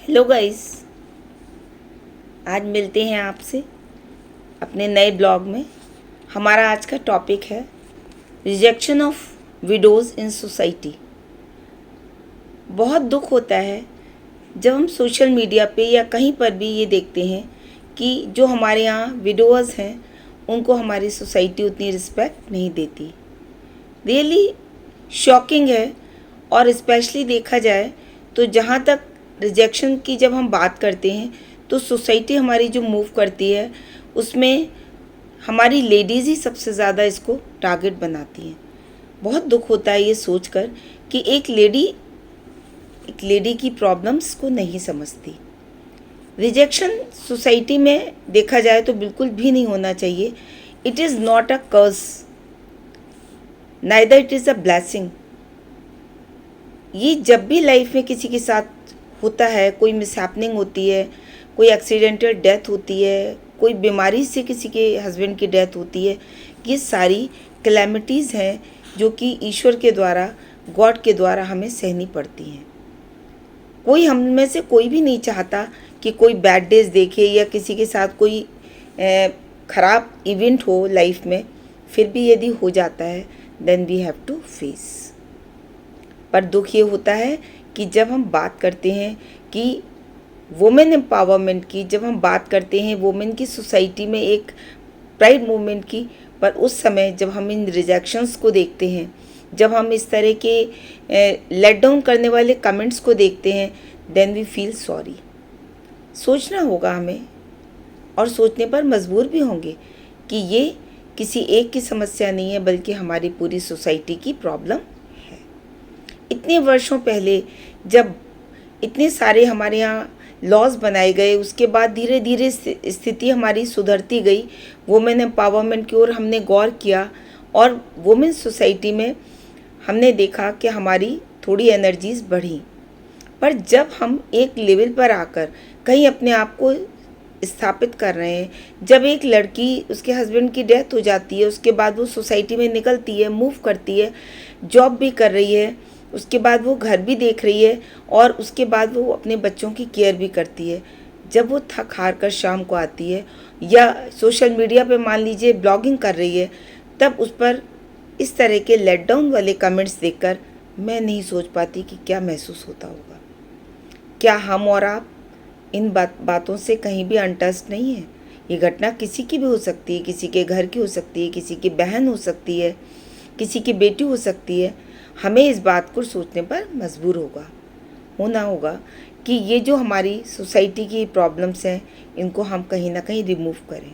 Hello guys, आज मिलते हैं आपसे अपने नए ब्लॉग में। हमारा आज का टॉपिक है rejection of widows in society. बहुत दुख होता है जब हम सोशल मीडिया पे या कहीं पर भी ये देखते हैं कि जो हमारे यहाँ विडोज़ हैं उनको हमारी सोसाइटी उतनी रिस्पेक्ट नहीं देती। रियली शॉकिंग है। और स्पेशली देखा जाए तो जहाँ तक रिजेक्शन की जब हम बात करते हैं तो सोसाइटी हमारी जो मूव करती है उसमें हमारी लेडीज़ ही सबसे ज़्यादा इसको टारगेट बनाती हैं। बहुत दुख होता है ये सोचकर कि एक लेडी की प्रॉब्लम्स को नहीं समझती। रिजेक्शन सोसाइटी में देखा जाए तो बिल्कुल भी नहीं होना चाहिए। It is not a curse, neither it is a blessing. ये जब भी लाइफ में किसी के साथ होता है, कोई मिसहैपनिंग होती है, कोई एक्सीडेंटल डेथ होती है, कोई बीमारी से किसी के हस्बैंड की डेथ होती है, ये सारी कैलेमिटीज़ हैं जो कि ईश्वर के द्वारा, गॉड के द्वारा हमें सहनी पड़ती हैं। कोई हम में से कोई भी नहीं चाहता कि कोई बैड डेज देखे या किसी के साथ कोई ख़राब इवेंट हो लाइफ में। फिर भी यदि हो जाता है then we have to face. पर दुख ये होता है कि जब हम बात करते हैं कि वुमेन एम्पावरमेंट की, जब हम बात करते हैं वुमेन की सोसाइटी में एक प्राइड मूवमेंट की, पर उस समय जब हम इन रिजेक्शंस को देखते हैं, जब हम इस तरह के लेट डाउन करने वाले कमेंट्स को देखते हैं, देन वी फील सॉरी। सोचना होगा हमें, और सोचने पर मजबूर भी होंगे कि ये किसी एक की समस्या नहीं है बल्कि हमारी पूरी सोसाइटी की प्रॉब्लम है। इतने वर्षों पहले जब इतने सारे हमारे यहाँ लॉज बनाए गए, उसके बाद धीरे धीरे स्थिति हमारी सुधरती गई। वुमेन एम्पावरमेंट की ओर हमने गौर किया और वुमेन सोसाइटी में हमने देखा कि हमारी थोड़ी एनर्जीज़ बढ़ी। पर जब हम एक लेवल पर आकर कहीं अपने आप को स्थापित कर रहे हैं, जब एक लड़की, उसके हस्बैंड की डेथ हो जाती है, उसके बाद वो सोसाइटी में निकलती है, मूव करती है, जॉब भी कर रही है, उसके बाद वो घर भी देख रही है और उसके बाद वो अपने बच्चों की केयर भी करती है। जब वो थक हार कर शाम को आती है या सोशल मीडिया पे मान लीजिए ब्लॉगिंग कर रही है, तब उस पर इस तरह के लेट डाउन वाले कमेंट्स देखकर मैं नहीं सोच पाती कि क्या महसूस होता होगा। क्या हम और आप इन बातों से कहीं भी अनटच्ड नहीं है? ये घटना किसी की भी हो सकती है, किसी के घर की हो सकती है, किसी की बहन हो सकती है, किसी की बेटी हो सकती है। हमें इस बात को सोचने पर मजबूर होना होगा कि ये जो हमारी सोसाइटी की प्रॉब्लम्स हैं इनको हम कहीं ना कहीं रिमूव करें।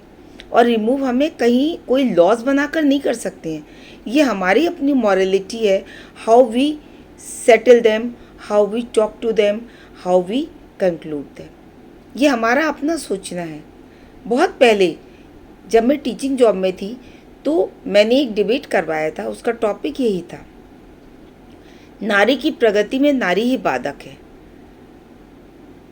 और रिमूव हमें कहीं कोई लॉज बनाकर नहीं कर सकते हैं। ये हमारी अपनी मॉरलिटी है, how we settle them, how we talk to them, how we conclude them. ये हमारा अपना सोचना है। बहुत पहले जब मैं टीचिंग जॉब में थी तो मैंने एक डिबेट करवाया था, उसका टॉपिक यही था, नारी की प्रगति में नारी ही बाधक है।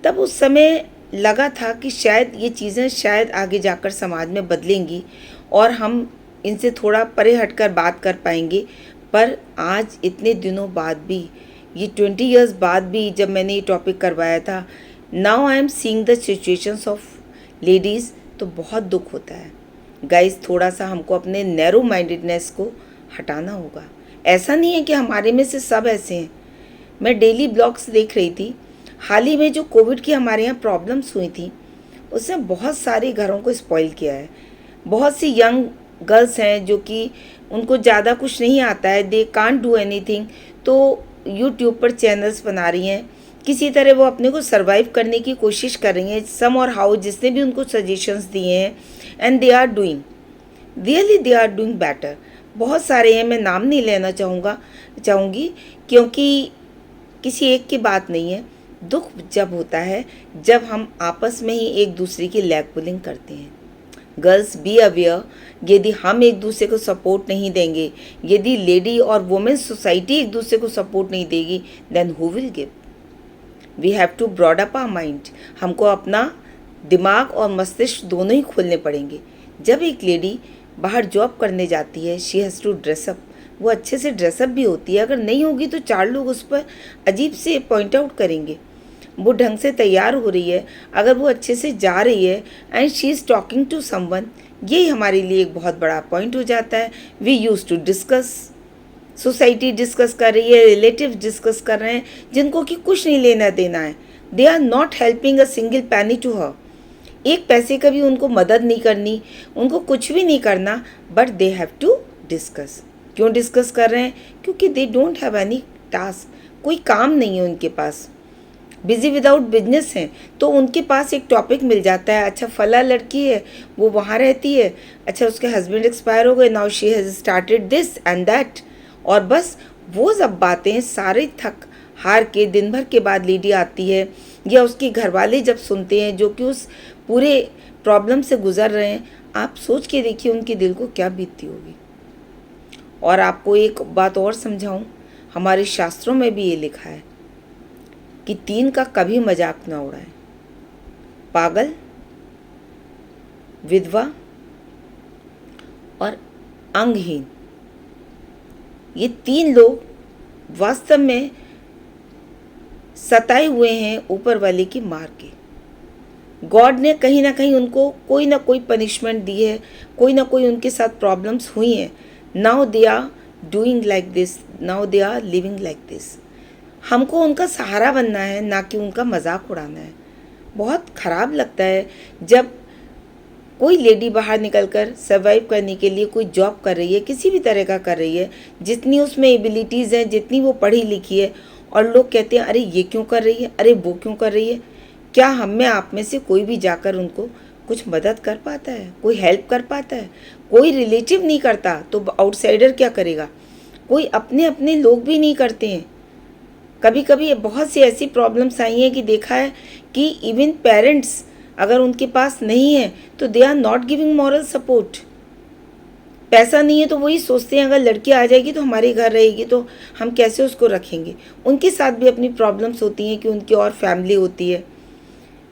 तब उस समय लगा था कि शायद ये चीज़ें शायद आगे जाकर समाज में बदलेंगी और हम इनसे थोड़ा परे हटकर बात कर पाएंगे। पर आज इतने दिनों बाद भी, ये 20 इयर्स बाद भी जब मैंने ये टॉपिक करवाया था, now I am seeing the situations of ladies, तो बहुत दुख होता है। गाइस, थोड़ा सा हमको अपने नैरो माइंडेडनेस को हटाना होगा। ऐसा नहीं है कि हमारे में से सब ऐसे हैं। मैं डेली ब्लॉग्स देख रही थी, हाल ही में जो कोविड की हमारे यहाँ प्रॉब्लम्स हुई थी उसने बहुत सारे घरों को स्पॉइल किया है। बहुत सी यंग गर्ल्स हैं जो कि उनको ज़्यादा कुछ नहीं आता है, दे कांट डू एनीथिंग, तो यूट्यूब पर चैनल्स बना रही हैं, किसी तरह वो अपने को सर्वाइव करने की कोशिश कर रही हैं, सम और हाउ जिसने भी उनको सजेशंस दिए हैं, and they are doing, really they are doing better. बहुत सारे हैं, मैं नाम नहीं लेना चाहूँगी क्योंकि किसी एक की बात नहीं है। दुख जब होता है जब हम आपस में ही एक दूसरे की लेग पुलिंग करते हैं। गर्ल्स, बी अवेयर, यदि हम एक दूसरे को सपोर्ट नहीं देंगे, यदि लेडी और वुमेन सोसाइटी एक दूसरे को सपोर्ट नहीं देगी, then who will give? We have to broad up our mind. हमको अपना दिमाग और मस्तिष्क दोनों ही खोलने पड़ेंगे। जब एक लेडी बाहर जॉब करने जाती है, शी हैज़ टू ड्रेसअप, वो अच्छे से ड्रेसअप भी होती है। अगर नहीं होगी तो चार लोग उस पर अजीब से पॉइंट आउट करेंगे। वो ढंग से तैयार हो रही है, अगर वो अच्छे से जा रही है and she is talking to someone, यही हमारे लिए एक बहुत बड़ा पॉइंट हो जाता है. We use to discuss, society discuss कर रही है, रिलेटिव डिस्कस कर रहे हैं जिनको कि कुछ नहीं लेना देना है. They are not helping a single penny to her. एक पैसे का भी उनको मदद नहीं करनी, उनको कुछ भी नहीं करना, but they have to discuss. क्यों डिस्कस कर रहे हैं? क्योंकि they don't have any task, कोई काम नहीं है उनके पास, बिजी विदाउट बिजनेस हैं. तो उनके पास एक टॉपिक मिल जाता है, अच्छा फला लड़की है, वो वहाँ रहती है, अच्छा उसके हस्बैंड एक्सपायर हो गए, now she has started this and that. और बस वो सब बातें सारे थक हार के दिन भर के बाद लेडी आती है, या उसके घर वाले जब सुनते हैं जो कि उस पूरे प्रॉब्लम से गुजर रहे हैं, आप सोच के देखिए उनके दिल को क्या बीतती होगी. और आपको एक बात और समझाऊं, हमारे शास्त्रों में भी ये लिखा है कि 3 का कभी मजाक ना उड़ाएं. पागल, विधवा और अंगहीन, ये 3 लोग वास्तव में सताए हुए हैं ऊपर वाले की मार के. गॉड ने कहीं ना कहीं उनको कोई ना कोई पनिशमेंट दी है, कोई ना कोई उनके साथ प्रॉब्लम्स हुई हैं. Now they are doing like this, now they are living like this. हमको उनका सहारा बनना है, ना कि उनका मजाक उड़ाना है. बहुत ख़राब लगता है जब कोई लेडी बाहर निकलकर सर्वाइव करने के लिए कोई जॉब कर रही है, किसी भी तरह का कर रही है, जितनी उसमें एबिलिटीज़ हैं, जितनी वो पढ़ी लिखी है, और लोग कहते हैं अरे ये क्यों कर रही है, अरे वो क्यों कर रही है. क्या हम में आप में से कोई भी जाकर उनको कुछ मदद कर पाता है, कोई हेल्प कर पाता है? कोई रिलेटिव नहीं करता तो आउटसाइडर क्या करेगा? कोई अपने अपने लोग भी नहीं करते हैं. कभी कभी बहुत सी ऐसी प्रॉब्लम्स आई हैं कि देखा है कि इवन पेरेंट्स अगर उनके पास नहीं है तो they are not giving moral support. पैसा नहीं है तो वही सोचते हैं अगर लड़की आ जाएगी तो हमारे घर रहेगी तो हम कैसे उसको रखेंगे. उनके साथ भी अपनी प्रॉब्लम्स होती हैं कि उनकी और फैमिली होती है.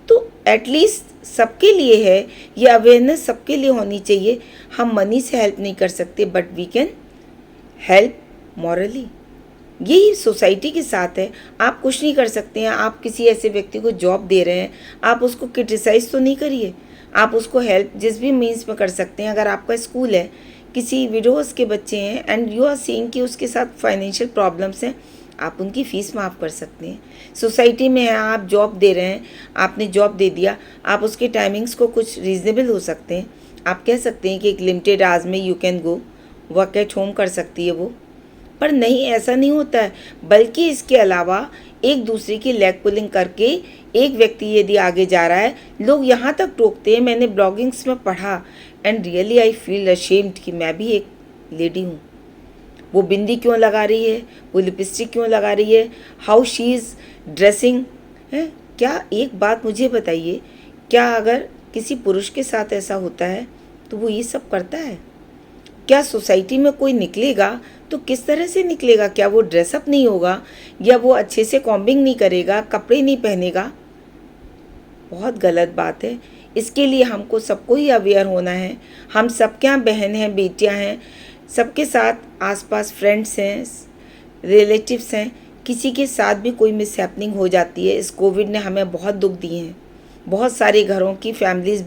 तो एटलीस्ट सबके लिए है ये अवेयरनेस, सबके लिए होनी चाहिए. हम मनी से हेल्प नहीं कर सकते, but we can help morally. यही सोसाइटी के साथ है. आप कुछ नहीं कर सकते हैं, आप किसी ऐसे व्यक्ति को जॉब दे रहे हैं, आप उसको क्रिटिसाइज़ तो नहीं करिए, आप उसको हेल्प जिस भी मीन्स में कर सकते हैं. अगर आपका स्कूल है, किसी विडोज़ के बच्चे हैं एंड यू आर सीइंग कि उसके साथ फाइनेंशियल प्रॉब्लम्स हैं, आप उनकी फ़ीस माफ़ कर सकते हैं. सोसाइटी में है, आप जॉब दे रहे हैं, आपने जॉब दे दिया, आप उसके टाइमिंग्स को कुछ रीज़नेबल हो सकते हैं. आप कह सकते हैं कि एक लिमिटेड आवर्स में you can go, work at home कर सकती है वो. पर नहीं, ऐसा नहीं होता है. बल्कि इसके अलावा एक दूसरे की लेग पुलिंग करके एक व्यक्ति यदि आगे जा रहा है, लोग यहाँ तक टोकते हैं. मैंने ब्लॉगिंग्स में पढ़ा and really I feel ashamed कि मैं भी एक लेडी हूँ. वो बिंदी क्यों लगा रही है, वो लिपस्टिक क्यों लगा रही है, हाउ शी इज़ ड्रेसिंग है. क्या एक बात मुझे बताइए, क्या अगर किसी पुरुष के साथ ऐसा होता है तो वो ये सब करता है? क्या सोसाइटी में कोई निकलेगा तो किस तरह से निकलेगा? क्या वो ड्रेसअप नहीं होगा, या वो अच्छे से कॉम्बिंग नहीं करेगा, कपड़े नहीं पहनेगा? बहुत गलत बात है. इसके लिए हमको सबको ही अवेयर होना है. हम सबके यहाँ बहन हैं, बेटियाँ हैं, सबके साथ आसपास फ्रेंड्स हैं, रिलेटिव्स हैं. किसी के साथ भी कोई मिसहैपनिंग हो जाती है. इस कोविड ने हमें बहुत दुख दिए हैं. बहुत सारे घरों की फैमिलीज़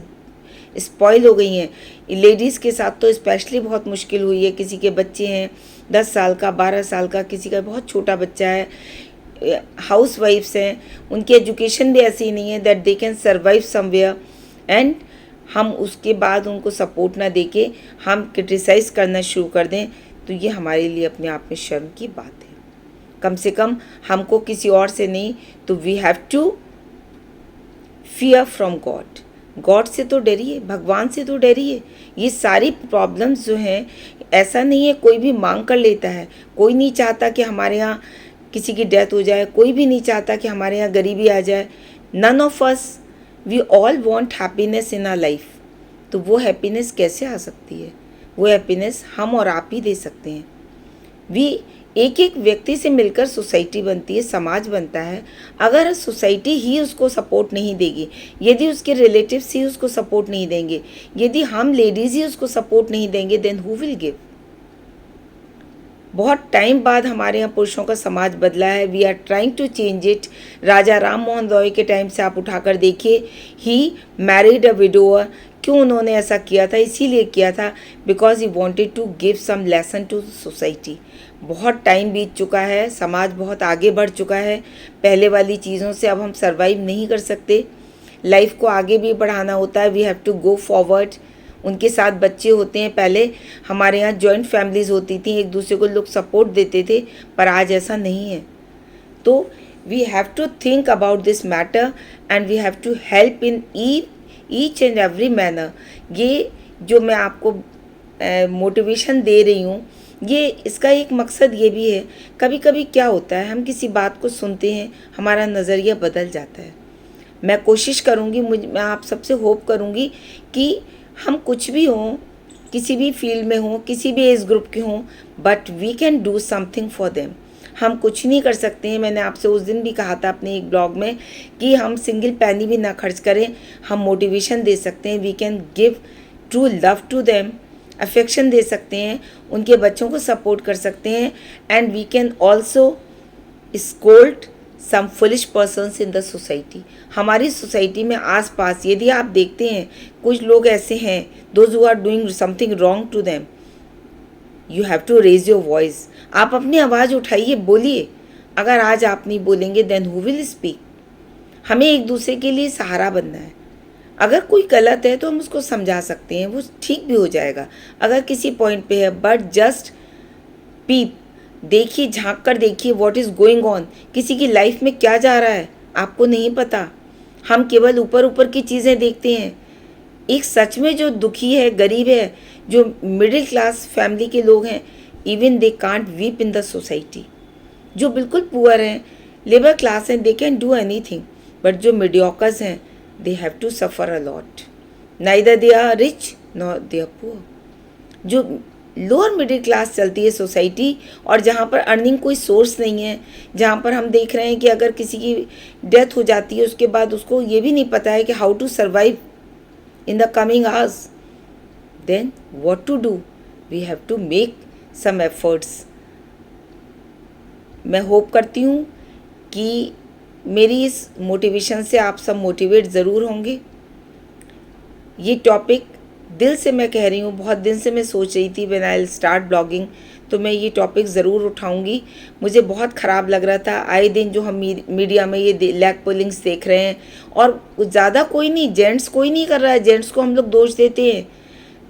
स्पॉइल हो गई हैं. लेडीज़ के साथ तो स्पेशली बहुत मुश्किल हुई है. किसी के बच्चे हैं 10 साल का, 12 साल का, किसी का बहुत छोटा बच्चा है. हाउस वाइफ्स हैं, उनकी एजुकेशन भी ऐसी नहीं है that they can survive somewhere, and हम उसके बाद उनको सपोर्ट ना देके हम क्रिटिसाइज़ करना शुरू कर दें, तो ये हमारे लिए अपने आप में शर्म की बात है. कम से कम हमको किसी और से नहीं, तो we have to fear from God. God से तो डरिए, भगवान से तो डरिए. ये सारी प्रॉब्लम्स जो हैं, ऐसा नहीं है कोई भी मांग कर लेता है. कोई नहीं चाहता कि हमारे यहाँ किसी की डेथ हो जाए, कोई भी नहीं चाहता कि हमारे यहाँ गरीबी आ जाए. None of us, we all want happiness in our life. तो वो हैप्पीनेस कैसे आ सकती है? वो हैप्पीनेस हम और आप ही दे सकते हैं. एक एक व्यक्ति से मिलकर सोसाइटी बनती है, समाज बनता है. अगर सोसाइटी ही उसको सपोर्ट नहीं देगी, यदि उसके रिलेटिव्स ही उसको सपोर्ट नहीं देंगे, यदि हम लेडीज़ ही उसको सपोर्ट नहीं देंगे, देन हु विल गिव? बहुत टाइम बाद हमारे यहाँ पुरुषों का समाज बदला है. We are trying to change it. Raja Ram Mohan Roy के टाइम से आप उठाकर देखिए, ही मैरिड अ विडोअर. क्यों उन्होंने ऐसा किया था? इसीलिए किया था because he wanted to give some lesson to society. बहुत टाइम बीत चुका है, समाज बहुत आगे बढ़ चुका है. पहले वाली चीज़ों से अब हम सर्वाइव नहीं कर सकते. लाइफ को आगे भी बढ़ाना होता है. We have to go forward. उनके साथ बच्चे होते हैं. पहले हमारे यहाँ जॉइंट फैमिलीज़ होती थी, एक दूसरे को लोग सपोर्ट देते थे, पर आज ऐसा नहीं है. तो we have to think about this matter and we have to help in each and every manner. ये जो मैं आपको मोटिवेशन दे रही हूँ, ये इसका एक मकसद ये भी है. कभी कभी क्या होता है, हम किसी बात को सुनते हैं, हमारा नज़रिया बदल जाता है. मैं कोशिश करूँगी, मैं आप सबसे होप करूँगी कि हम कुछ भी हों, किसी भी फील्ड में हों, किसी भी एज ग्रुप के हों, but we can do something for them. हम कुछ नहीं कर सकते हैं. मैंने आपसे उस दिन भी कहा था अपने एक ब्लॉग में कि हम सिंगल पैनी भी ना खर्च करें, हम मोटिवेशन दे सकते हैं. We can give true love to them, affection दे सकते हैं, उनके बच्चों को सपोर्ट कर सकते हैं. And we can also scold some foolish persons in the society. हमारी सोसाइटी में आसपास यदि आप देखते हैं कुछ लोग ऐसे हैं, those who are doing something wrong to them, you have to raise your voice. आप अपनी आवाज़ उठाइए, बोलिए. अगर आज आप नहीं बोलेंगे देन हु विल स्पीक. हमें एक दूसरे के लिए सहारा बनना है. अगर कोई गलत है तो हम उसको समझा सकते हैं, वो ठीक भी हो जाएगा अगर किसी पॉइंट पे है. बट जस्ट पीप, देखिए, झांक कर देखिए व्हाट इज़ गोइंग ऑन. किसी की लाइफ में क्या जा रहा है आपको नहीं पता. हम केवल ऊपर ऊपर की चीज़ें देखते हैं. एक सच में जो दुखी है, गरीब है, जो मिडिल क्लास फैमिली के लोग हैं, even they can't weep in the society. जो बिल्कुल पुअर हैं, लेबर क्लास हैं, they can do anything. But जो मीडियोकर्स हैं, they have to suffer a lot. Neither they are rich nor they are poor. जो lower middle class चलती है society, और जहाँ पर अर्निंग कोई सोर्स नहीं है, जहाँ पर हम देख रहे हैं कि अगर किसी की डेथ हो जाती है उसके बाद उसको ये भी नहीं पता है कि how to survive in the coming hours, then what to do? We have to make some efforts. मैं होप करती हूँ कि मेरी इस मोटिवेशन से आप सब मोटिवेट ज़रूर होंगे. ये टॉपिक दिल से मैं कह रही हूँ, बहुत दिन से मैं सोच रही थी when I will start blogging, तो मैं ये टॉपिक ज़रूर उठाऊंगी. मुझे बहुत ख़राब लग रहा था आए दिन जो हम मीडिया में ये लैग पुलिंग्स देख रहे हैं, और ज़्यादा कोई नहीं, जेंट्स कोई नहीं कर रहा है. जेंट्स को हम लोग दोष देते हैं,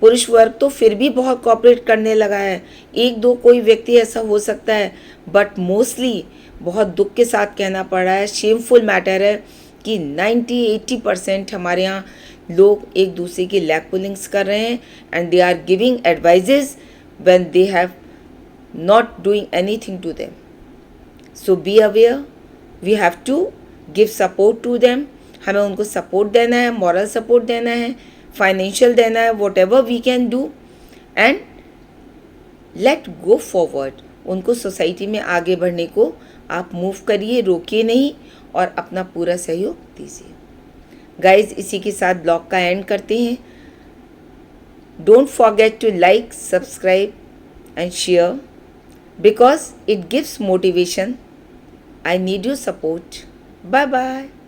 पुरुष वर्ग तो फिर भी बहुत कॉपरेट करने लगा है. एक दो कोई व्यक्ति ऐसा हो सकता है, बट मोस्टली बहुत दुख के साथ कहना पड़ रहा है, शेमफुल मैटर है कि 90-80% हमारे यहाँ लोग एक दूसरे की लैग पुलिंग्स कर रहे हैं. And they are giving advises when they have not doing anything to them. So be aware, we have to give support to them. हमें उनको सपोर्ट देना है, मॉरल सपोर्ट देना है, फाइनेंशियल देना है, whatever we can do, and let go forward. उनको society में आगे बढ़ने को आप मूव करिए, रोकिए नहीं, और अपना पूरा सहयोग दीजिए. गाइज, इसी के साथ ब्लॉग का एंड करते हैं. Don't forget to like, subscribe and share, because it gives motivation. I need your support. Bye bye.